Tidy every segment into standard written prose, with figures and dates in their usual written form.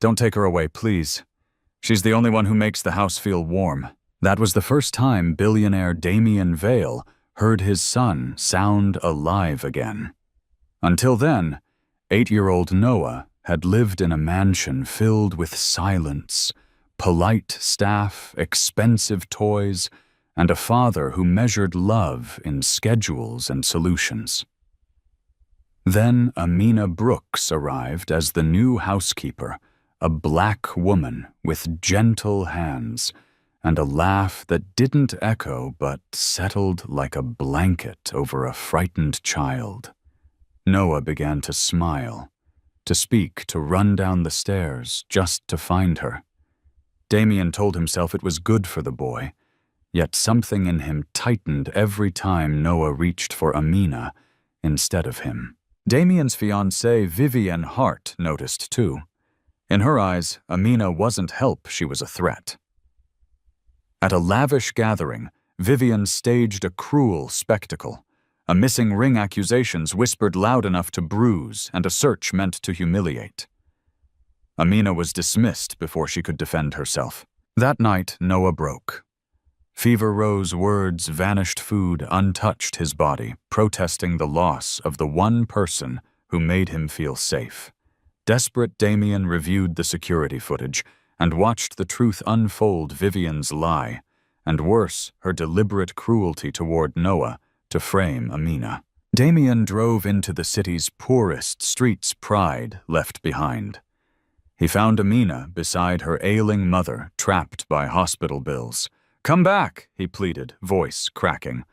Don't take her away, please. She's the only one who makes the house feel warm." That was the first time billionaire Damien Vale heard his son sound alive again. Until then, 8-year-old Noah had lived in a mansion filled with silence, polite staff, expensive toys, and a father who measured love in schedules and solutions. Then Amina Brooks arrived as the new housekeeper, a black woman with gentle hands and a laugh that didn't echo but settled like a blanket over a frightened child. Noah began to smile, to speak, to run down the stairs just to find her. Damien told himself it was good for the boy, yet something in him tightened every time Noah reached for Amina instead of him. Damien's fiancée Vivienne Hart noticed too. In her eyes, Amina wasn't help, she was a threat. At a lavish gathering, Vivienne staged a cruel spectacle. A missing ring accusations whispered loud enough to bruise and a search meant to humiliate. Amina was dismissed before she could defend herself. That night, Noah broke. Fever rose words, vanished food, untouched his body, protesting the loss of the one person who made him feel safe. Desperate Damien reviewed the security footage and watched the truth unfold Vivienne's lie, and worse, her deliberate cruelty toward Noah to frame Amina. Damien drove into the city's poorest streets, pride left behind. He found Amina beside her ailing mother, trapped by hospital bills. "Come back," he pleaded, voice cracking.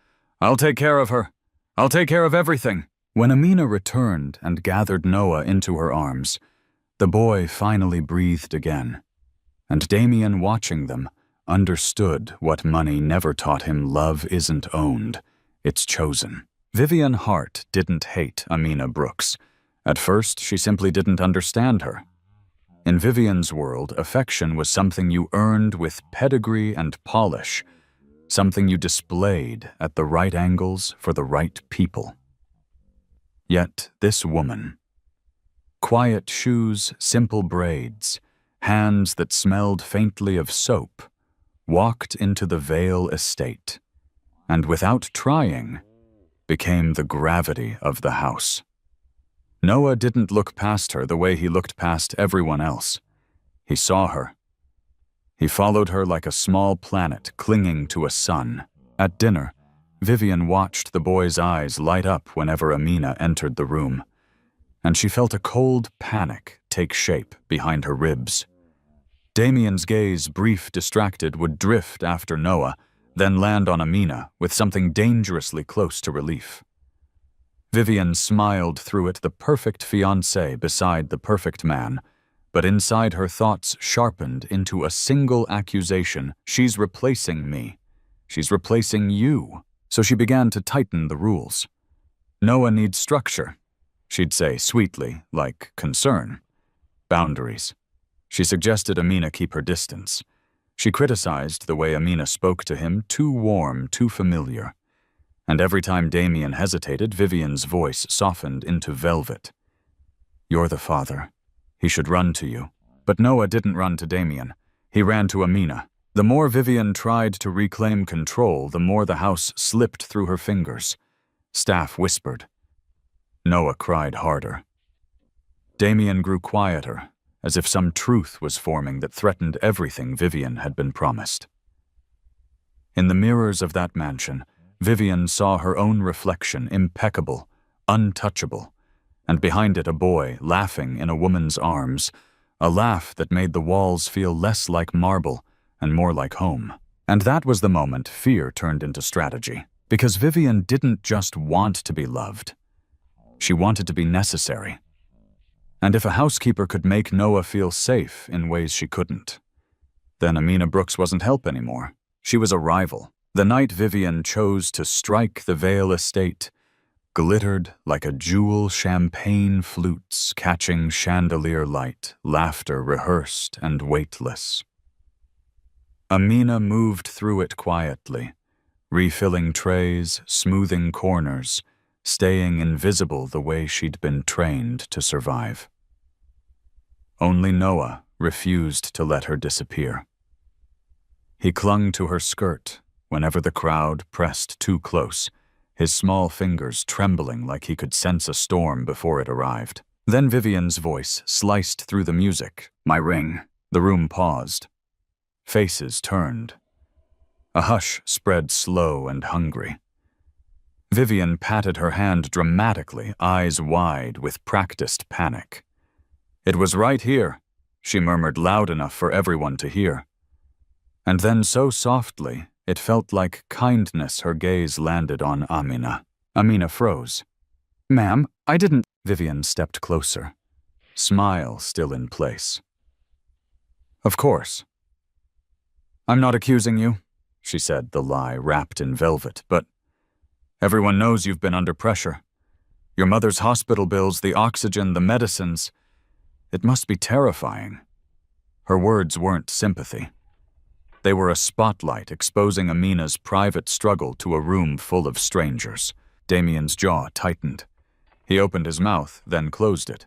"I'll take care of her. I'll take care of everything." When Amina returned and gathered Noah into her arms, the boy finally breathed again. And Damien, watching them, understood what money never taught him: love isn't owned, it's chosen. Vivienne Hart didn't hate Amina Brooks. At first, she simply didn't understand her. In Vivienne's world, affection was something you earned with pedigree and polish, something you displayed at the right angles for the right people. Yet this woman, quiet shoes, simple braids, hands that smelled faintly of soap, walked into the Vale estate, and without trying, became the gravity of the house. Noah didn't look past her the way he looked past everyone else. He saw her. He followed her like a small planet clinging to a sun. At dinner, Vivienne watched the boy's eyes light up whenever Amina entered the room, and she felt a cold panic take shape behind her ribs. Damien's gaze, brief, distracted, would drift after Noah, then land on Amina with something dangerously close to relief. Vivienne smiled through it, the perfect fiancé beside the perfect man, but inside her thoughts sharpened into a single accusation: she's replacing me. She's replacing you. So she began to tighten the rules. Noah needs structure, she'd say sweetly, like concern. Boundaries. She suggested Amina keep her distance. She criticized the way Amina spoke to him, too warm, too familiar. And every time Damien hesitated, Vivienne's voice softened into velvet. "You're the father. He should run to you." But Noah didn't run to Damien. He ran to Amina. The more Vivienne tried to reclaim control, the more the house slipped through her fingers. Staff whispered. Noah cried harder. Damien grew quieter, as if some truth was forming that threatened everything Vivienne had been promised. In the mirrors of that mansion, Vivienne saw her own reflection, impeccable, untouchable, and behind it a boy laughing in a woman's arms, a laugh that made the walls feel less like marble and more like home. And that was the moment fear turned into strategy, because Vivienne didn't just want to be loved. She wanted to be necessary. And if a housekeeper could make Noah feel safe in ways she couldn't, then Amina Brooks wasn't help anymore. She was a rival. The night Vivienne chose to strike the Vale estate glittered like a jewel, champagne flutes catching chandelier light, laughter rehearsed and weightless. Amina moved through it quietly, refilling trays, smoothing corners, staying invisible the way she'd been trained to survive. Only Noah refused to let her disappear. He clung to her skirt whenever the crowd pressed too close, his small fingers trembling like he could sense a storm before it arrived. Then Vivian's voice sliced through the music. "My ring." The room paused. Faces turned. A hush spread slow and hungry. Vivian patted her hand dramatically, eyes wide with practiced panic. "It was right here," she murmured loud enough for everyone to hear. And then so softly, it felt like kindness her gaze landed on Amina. Amina froze. "Ma'am, I didn't—" Vivian stepped closer, smile still in place. "Of course. I'm not accusing you," she said, the lie wrapped in velvet, "but everyone knows you've been under pressure. Your mother's hospital bills, the oxygen, the medicines. It must be terrifying." Her words weren't sympathy. They were a spotlight exposing Amina's private struggle to a room full of strangers. Damien's jaw tightened. He opened his mouth, then closed it.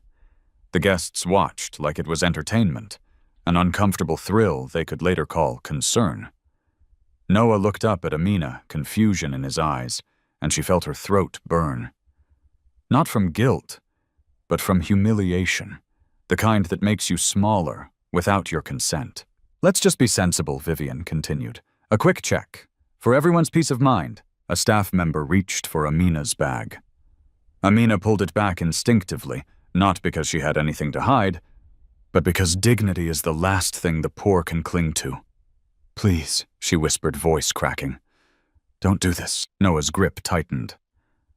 The guests watched like it was entertainment, an uncomfortable thrill they could later call concern. Noah looked up at Amina, confusion in his eyes, and she felt her throat burn. Not from guilt, but from humiliation, the kind that makes you smaller without your consent. "Let's just be sensible," Vivian continued. "A quick check. For everyone's peace of mind." A staff member reached for Amina's bag. Amina pulled it back instinctively, not because she had anything to hide, but because dignity is the last thing the poor can cling to. "Please," she whispered, voice cracking. "Don't do this." Noah's grip tightened.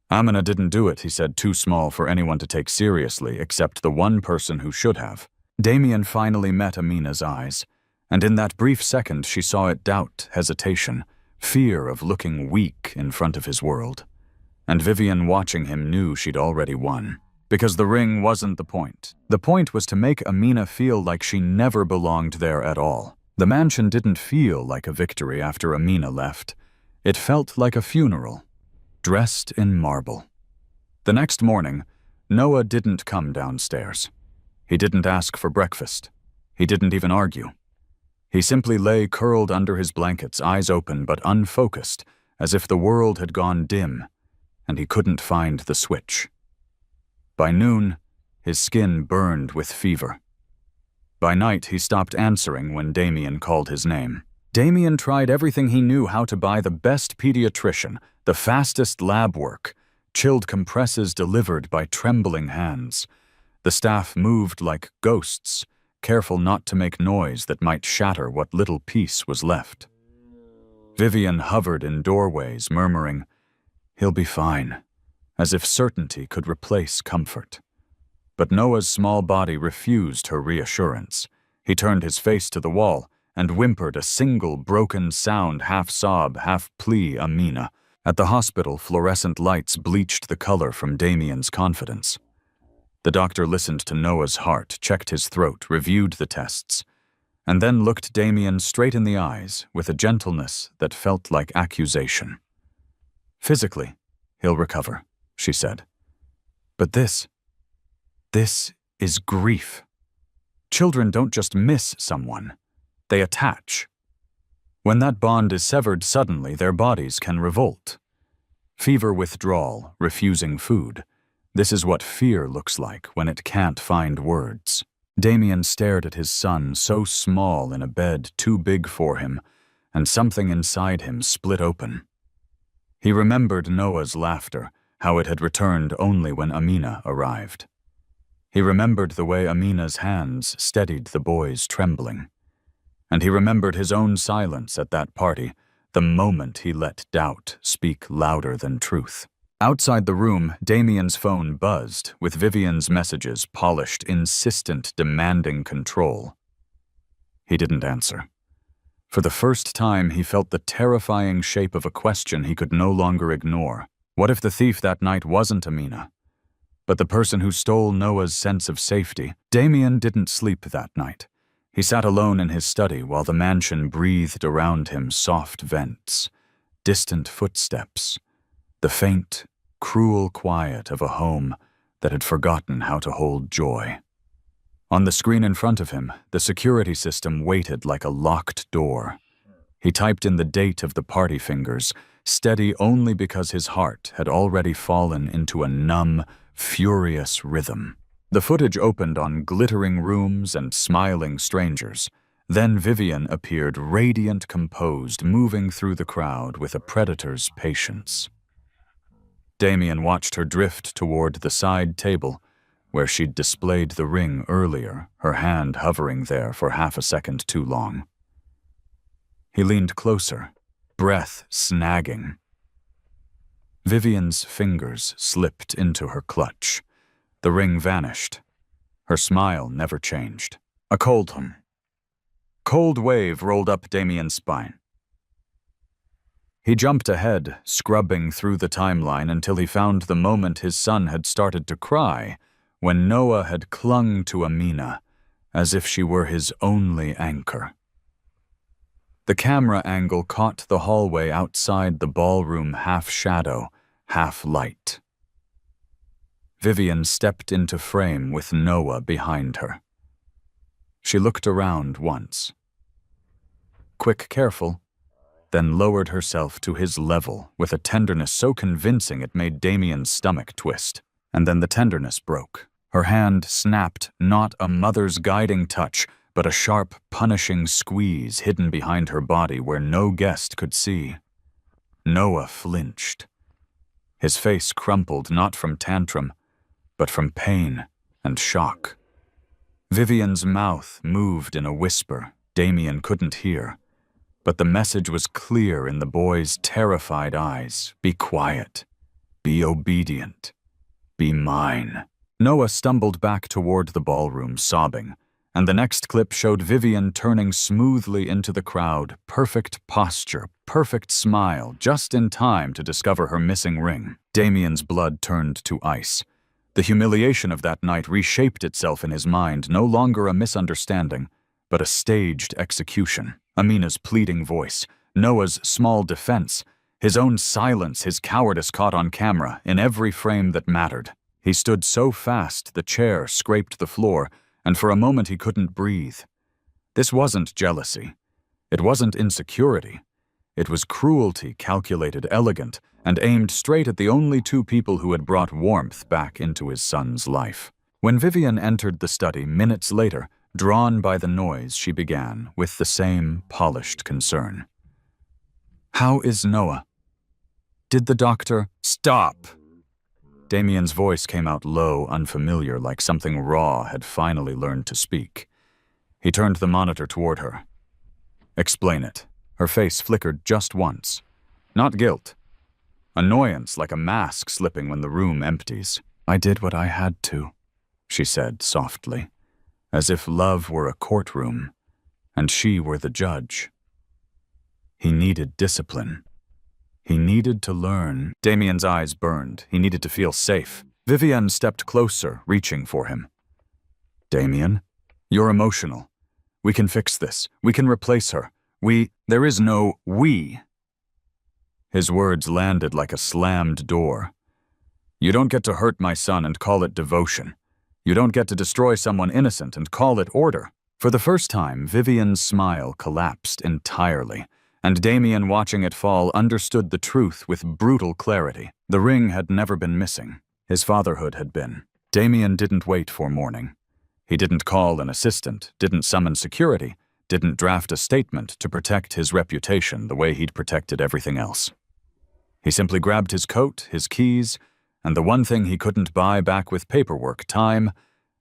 "Amina didn't do it," he said, too small for anyone to take seriously except the one person who should have. Damien finally met Amina's eyes, and in that brief second she saw it doubt, hesitation, fear of looking weak in front of his world. And Vivian, watching him, knew she'd already won. Because the ring wasn't the point. The point was to make Amina feel like she never belonged there at all. The mansion didn't feel like a victory after Amina left. It felt like a funeral, dressed in marble. The next morning, Noah didn't come downstairs. He didn't ask for breakfast. He didn't even argue. He simply lay curled under his blankets, eyes open but unfocused, as if the world had gone dim, and he couldn't find the switch. By noon, his skin burned with fever. By night, he stopped answering when Damien called his name. Damien tried everything he knew how to buy: the best pediatrician, the fastest lab work, chilled compresses delivered by trembling hands. The staff moved like ghosts, careful not to make noise that might shatter what little peace was left. Vivian hovered in doorways, murmuring, "He'll be fine," as if certainty could replace comfort. But Noah's small body refused her reassurance. He turned his face to the wall and whimpered a single broken sound, half sob, half plea, "Amina." At the hospital, fluorescent lights bleached the color from Damien's confidence. The doctor listened to Noah's heart, checked his throat, reviewed the tests, and then looked Damien straight in the eyes with a gentleness that felt like accusation. "Physically, he'll recover," she said. "But this is grief. Children don't just miss someone, they attach. When that bond is severed suddenly, their bodies can revolt. Fever withdrawal, refusing food. This is what fear looks like when it can't find words." Damien stared at his son, so small in a bed too big for him, and something inside him split open. He remembered Noah's laughter, how it had returned only when Amina arrived. He remembered the way Amina's hands steadied the boy's trembling. And he remembered his own silence at that party, the moment he let doubt speak louder than truth. Outside the room, Damien's phone buzzed, with Vivian's messages polished, insistent, demanding control. He didn't answer. For the first time, he felt the terrifying shape of a question he could no longer ignore. What if the thief that night wasn't Amina, but the person who stole Noah's sense of safety? Damien didn't sleep that night. He sat alone in his study while the mansion breathed around him soft vents, distant footsteps, the faint, cruel quiet of a home that had forgotten how to hold joy. On the screen in front of him, the security system waited like a locked door. He typed in the date of the party fingers, steady only because his heart had already fallen into a numb, furious rhythm. The footage opened on glittering rooms and smiling strangers. Then Vivian appeared radiant, composed, moving through the crowd with a predator's patience. Damien watched her drift toward the side table, where she'd displayed the ring earlier, her hand hovering there for half a second too long. He leaned closer, breath snagging. Vivian's fingers slipped into her clutch. The ring vanished. Her smile never changed. A cold wave rolled up Damien's spine. He jumped ahead, scrubbing through the timeline until he found the moment his son had started to cry, when Noah had clung to Amina, as if she were his only anchor. The camera angle caught the hallway outside the ballroom half shadow, half light. Vivian stepped into frame with Noah behind her. She looked around once. Quick, careful, then lowered herself to his level with a tenderness so convincing it made Damien's stomach twist. And then the tenderness broke. Her hand snapped, not a mother's guiding touch, but a sharp, punishing squeeze hidden behind her body where no guest could see. Noah flinched. His face crumpled not from tantrum, but from pain and shock. Vivian's mouth moved in a whisper Damien couldn't hear, but the message was clear in the boy's terrified eyes. Be quiet. Be obedient. Be mine. Noah stumbled back toward the ballroom, sobbing, and the next clip showed Vivian turning smoothly into the crowd, perfect posture, perfect smile, just in time to discover her missing ring. Damien's blood turned to ice. The humiliation of that night reshaped itself in his mind, no longer a misunderstanding, but a staged execution. Amina's pleading voice, Noah's small defense, his own silence, his cowardice caught on camera, in every frame that mattered. He stood so fast the chair scraped the floor, and for a moment he couldn't breathe. This wasn't jealousy. It wasn't insecurity. It was cruelty, calculated, elegant, and aimed straight at the only two people who had brought warmth back into his son's life. When Vivian entered the study minutes later, drawn by the noise, she began, with the same polished concern. "How is Noah? Did the doctor—" "Stop!" Damien's voice came out low, unfamiliar, like something raw had finally learned to speak. He turned the monitor toward her. "Explain it." Her face flickered just once. Not guilt. Annoyance, like a mask slipping when the room empties. "I did what I had to," she said softly, as if love were a courtroom and she were the judge. He needed discipline. He needed to learn. Damien's eyes burned. He needed to feel safe. Vivian stepped closer, reaching for him. "Damien, you're emotional. We can fix this. We can replace her. There is no we." His words landed like a slammed door. "You don't get to hurt my son and call it devotion. You don't get to destroy someone innocent and call it order." For the first time, Vivian's smile collapsed entirely, and Damien, watching it fall, understood the truth with brutal clarity. The ring had never been missing. His fatherhood had been. Damien didn't wait for morning. He didn't call an assistant, didn't summon security, didn't draft a statement to protect his reputation the way he'd protected everything else. He simply grabbed his coat, his keys, and the one thing he couldn't buy back with paperwork, time,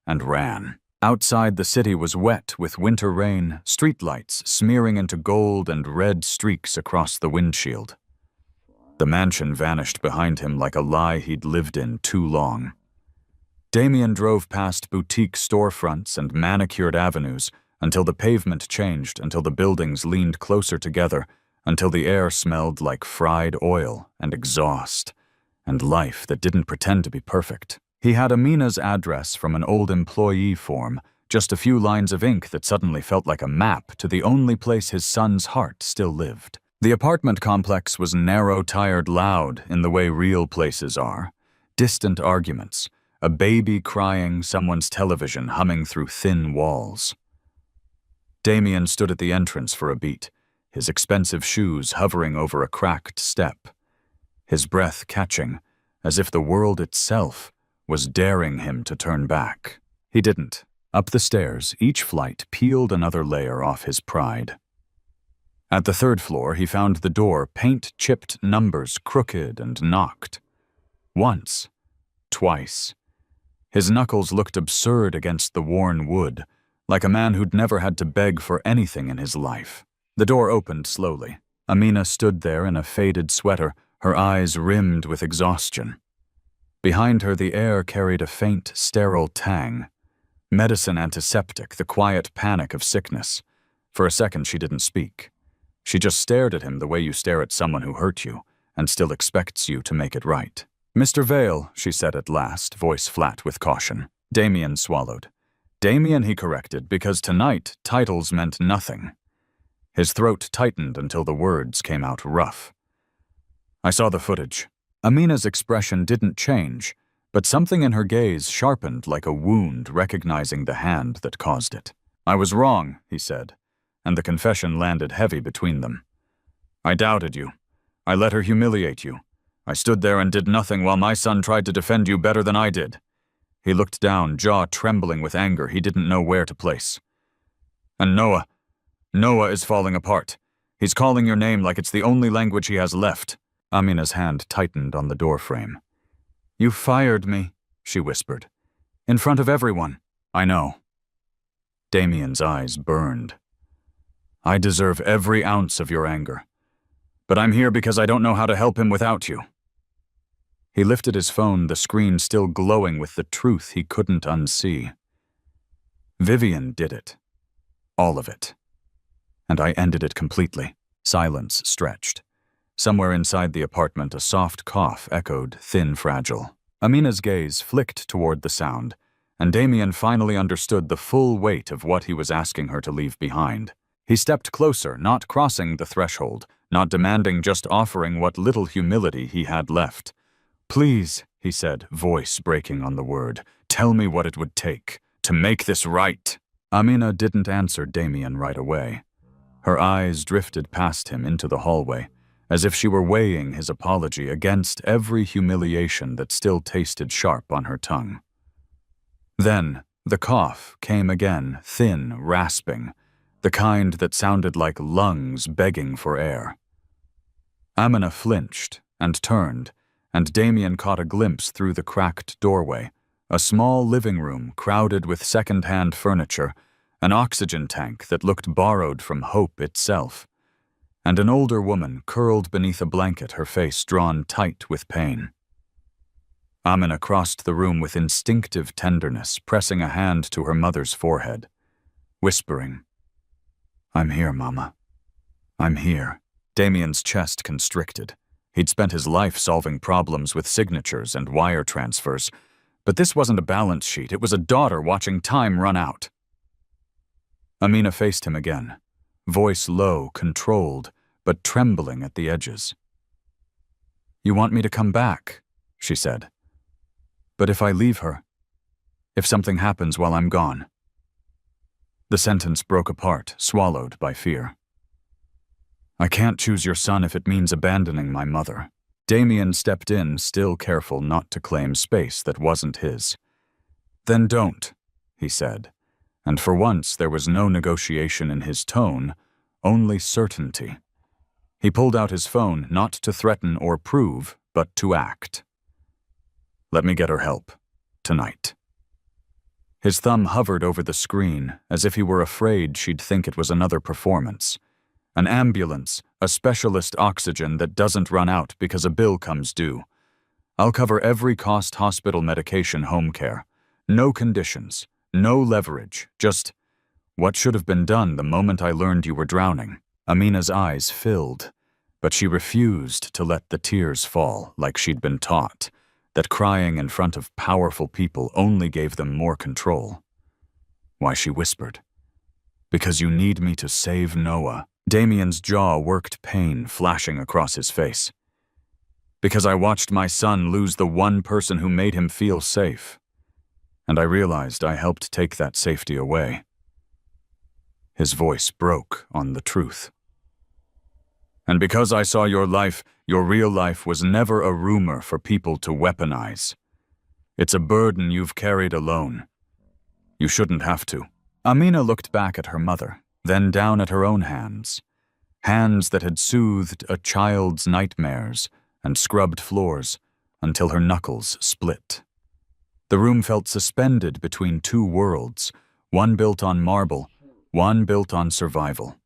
and ran. Outside, the city was wet with winter rain, streetlights smearing into gold and red streaks across the windshield. The mansion vanished behind him like a lie he'd lived in too long. Damien drove past boutique storefronts and manicured avenues until the pavement changed, until the buildings leaned closer together, until the air smelled like fried oil and exhaust, and life that didn't pretend to be perfect. He had Amina's address from an old employee form, just a few lines of ink that suddenly felt like a map to the only place his son's heart still lived. The apartment complex was narrow-tired loud in the way real places are. Distant arguments, A baby crying, someone's television humming through thin walls. Damien stood at the entrance for a beat, his expensive shoes hovering over a cracked step, his breath catching, as if the world itself was daring him to turn back. He didn't. Up the stairs, each flight peeled another layer off his pride. At the 3rd floor, he found the door paint-chipped numbers crooked and knocked. Once. Twice. His knuckles looked absurd against the worn wood, like a man who'd never had to beg for anything in his life. The door opened slowly. Amina stood there in a faded sweater, her eyes rimmed with exhaustion. Behind her, the air carried a faint, sterile tang. Medicine antiseptic, the quiet panic of sickness. For a second, she didn't speak. She just stared at him the way you stare at someone who hurt you and still expects you to make it right. "Mr. Vale," she said at last, voice flat with caution. Damien swallowed. Damien, he corrected, because tonight titles meant nothing. His throat tightened until the words came out rough. "I saw the footage." Amina's expression didn't change, but something in her gaze sharpened like a wound recognizing the hand that caused it. "I was wrong," he said, and the confession landed heavy between them. "I doubted you. I let her humiliate you. I stood there and did nothing while my son tried to defend you better than I did." He looked down, jaw trembling with anger he didn't know where to place. "And Noah is falling apart. He's calling your name like it's the only language he has left." Amina's hand tightened on the doorframe. "You fired me," she whispered. "In front of everyone." "I know." Damien's eyes burned. "I deserve every ounce of your anger. But I'm here because I don't know how to help him without you." He lifted his phone, the screen still glowing with the truth he couldn't unsee. "Vivian did it. All of it. And I ended it completely." Silence stretched. Somewhere inside the apartment, a soft cough echoed, thin, fragile. Amina's gaze flicked toward the sound, and Damien finally understood the full weight of what he was asking her to leave behind. He stepped closer, not crossing the threshold, not demanding, just offering what little humility he had left. "Please," he said, voice breaking on the word, "tell me what it would take to make this right." Amina didn't answer Damien right away. Her eyes drifted past him into the hallway, as if she were weighing his apology against every humiliation that still tasted sharp on her tongue. Then, the cough came again, thin, rasping, the kind that sounded like lungs begging for air. Amina flinched and turned, and Damien caught a glimpse through the cracked doorway, a small living room crowded with second-hand furniture, an oxygen tank that looked borrowed from hope itself, and an older woman curled beneath a blanket, her face drawn tight with pain. Amina crossed the room with instinctive tenderness, pressing a hand to her mother's forehead, whispering, "I'm here, Mama. I'm here." Damien's chest constricted. He'd spent his life solving problems with signatures and wire transfers, but this wasn't a balance sheet, it was a daughter watching time run out. Amina faced him again, voice low, controlled, but trembling at the edges. "You want me to come back," she said. "But if I leave her, if something happens while I'm gone?" The sentence broke apart, swallowed by fear. "I can't choose your son if it means abandoning my mother." Damien stepped in, still careful not to claim space that wasn't his. "Then don't," he said, and for once there was no negotiation in his tone, only certainty. He pulled out his phone, not to threaten or prove, but to act. "Let me get her help. Tonight." His thumb hovered over the screen, as if he were afraid she'd think it was another performance. An ambulance, a specialist oxygen that doesn't run out because a bill comes due. I'll cover every cost hospital medication home care. No conditions, no leverage, just what should have been done the moment I learned you were drowning. Amina's eyes filled, but she refused to let the tears fall like she'd been taught, that crying in front of powerful people only gave them more control. Why, she whispered, "Because you need me to save Noah." Damien's jaw worked, pain flashing across his face. "Because I watched my son lose the one person who made him feel safe." and I realized I helped take that safety away. His voice broke on the truth. And because I saw your real life was never a rumor for people to weaponize. It's a burden you've carried alone. You shouldn't have to. Amina looked back at her mother, then down at her own hands. Hands that had soothed a child's nightmares and scrubbed floors until her knuckles split. The room felt suspended between two worlds, one built on marble, one built on survival.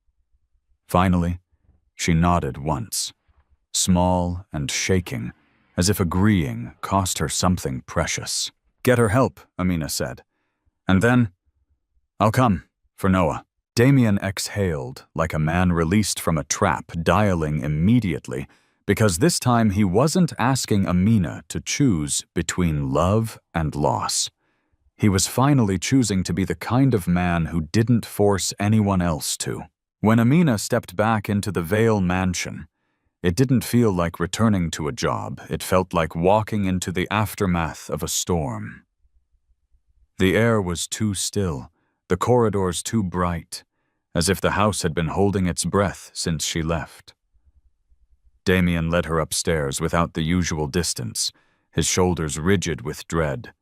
Finally, she nodded once, small and shaking, as if agreeing cost her something precious. Get her help, Amina said. And then, I'll come, for Noah. Damien exhaled like a man released from a trap, dialing immediately, because this time he wasn't asking Amina to choose between love and loss. He was finally choosing to be the kind of man who didn't force anyone else to. When Amina stepped back into the Vale mansion, it didn't feel like returning to a job. It felt like walking into the aftermath of a storm. The air was too still, the corridors too bright, as if the house had been holding its breath since she left. Damien led her upstairs without the usual distance, his shoulders rigid with dread.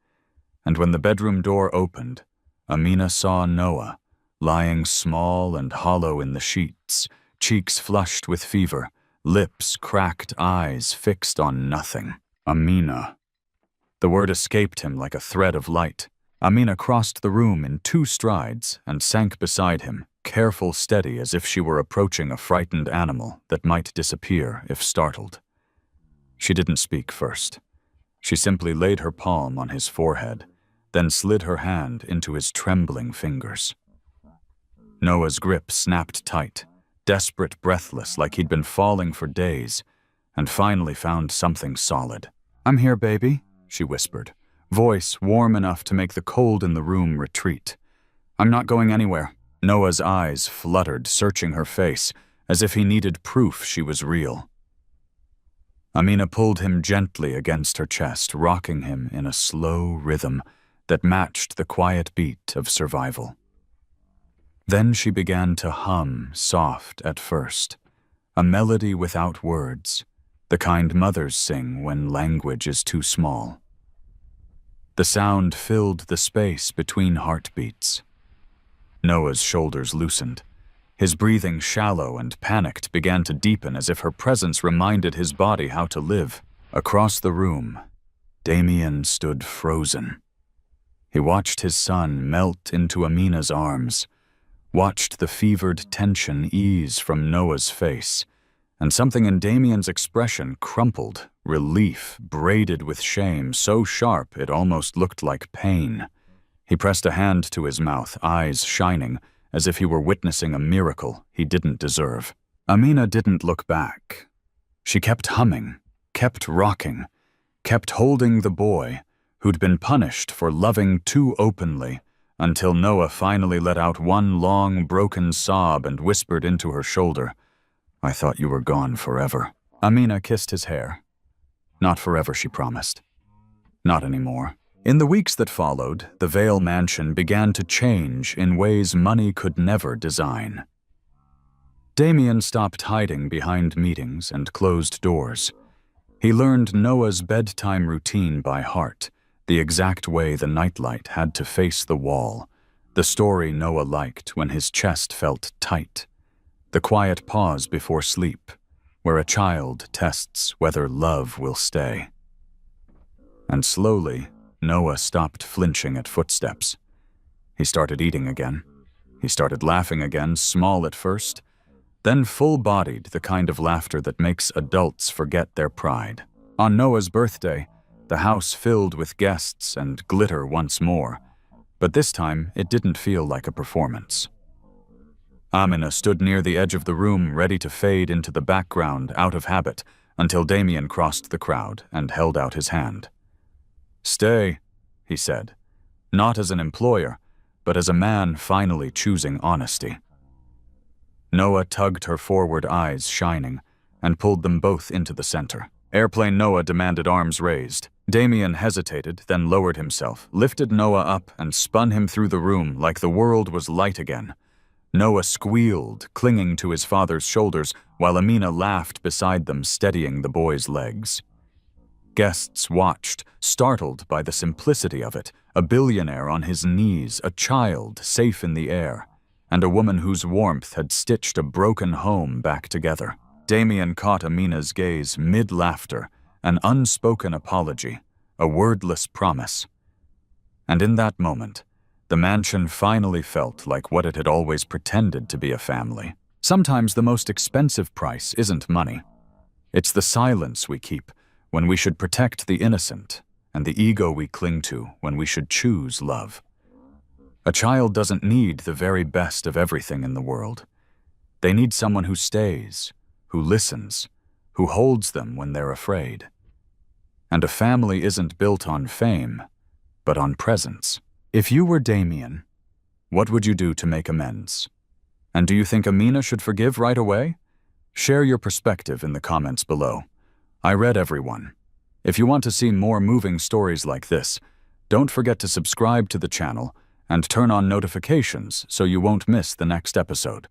And when the bedroom door opened, Amina saw Noah, lying small and hollow in the sheets, cheeks flushed with fever, lips cracked, eyes fixed on nothing. Amina. The word escaped him like a thread of light. Amina crossed the room in 2 strides and sank beside him, careful, steady, as if she were approaching a frightened animal that might disappear if startled. She didn't speak first. She simply laid her palm on his forehead, then slid her hand into his trembling fingers. Noah's grip snapped tight, desperate, breathless, like he'd been falling for days, and finally found something solid. "I'm here, baby," she whispered, voice warm enough to make the cold in the room retreat. "I'm not going anywhere." Noah's eyes fluttered, searching her face, as if he needed proof she was real. Amina pulled him gently against her chest, rocking him in a slow rhythm that matched the quiet beat of survival. Then she began to hum, soft at first, a melody without words, the kind mothers sing when language is too small. The sound filled the space between heartbeats. Noah's shoulders loosened. His breathing, shallow and panicked, began to deepen as if her presence reminded his body how to live. Across the room, Damien stood frozen. He watched his son melt into Amina's arms, watched the fevered tension ease from Noah's face, and something in Damien's expression crumpled, relief braided with shame, so sharp it almost looked like pain. He pressed a hand to his mouth, eyes shining, as if he were witnessing a miracle he didn't deserve. Amina didn't look back. She kept humming, kept rocking, kept holding the boy who'd been punished for loving too openly, until Noah finally let out one long, broken sob and whispered into her shoulder, "I thought you were gone forever." Amina kissed his hair. Not forever, she promised. Not anymore. In the weeks that followed, the Vale mansion began to change in ways money could never design. Damien stopped hiding behind meetings and closed doors. He learned Noah's bedtime routine by heart, the exact way the nightlight had to face the wall, the story Noah liked when his chest felt tight, the quiet pause before sleep, where a child tests whether love will stay. And slowly, Noah stopped flinching at footsteps. He started eating again. He started laughing again, small at first, then full-bodied, the kind of laughter that makes adults forget their pride. On Noah's birthday, the house filled with guests and glitter once more, but this time it didn't feel like a performance. Amina stood near the edge of the room, ready to fade into the background out of habit, until Damien crossed the crowd and held out his hand. "Stay," he said, not as an employer, but as a man finally choosing honesty. Noah tugged her forward, eyes shining, and pulled them both into the center. Airplane Noah demanded arms raised. Damien hesitated, then lowered himself, lifted Noah up, and spun him through the room like the world was light again. Noah squealed, clinging to his father's shoulders, while Amina laughed beside them, steadying the boy's legs. Guests watched, startled by the simplicity of it, a billionaire on his knees, a child safe in the air, and a woman whose warmth had stitched a broken home back together. Damien caught Amina's gaze mid-laughter, an unspoken apology, a wordless promise. And in that moment, the mansion finally felt like what it had always pretended to be, a family. Sometimes the most expensive price isn't money. It's the silence we keep when we should protect the innocent, and the ego we cling to when we should choose love. A child doesn't need the very best of everything in the world. They need someone who stays, who listens, who holds them when they're afraid. And a family isn't built on fame, but on presence. If you were Damien, what would you do to make amends? And do you think Amina should forgive right away? Share your perspective in the comments below. I read everyone. If you want to see more moving stories like this, don't forget to subscribe to the channel and turn on notifications so you won't miss the next episode.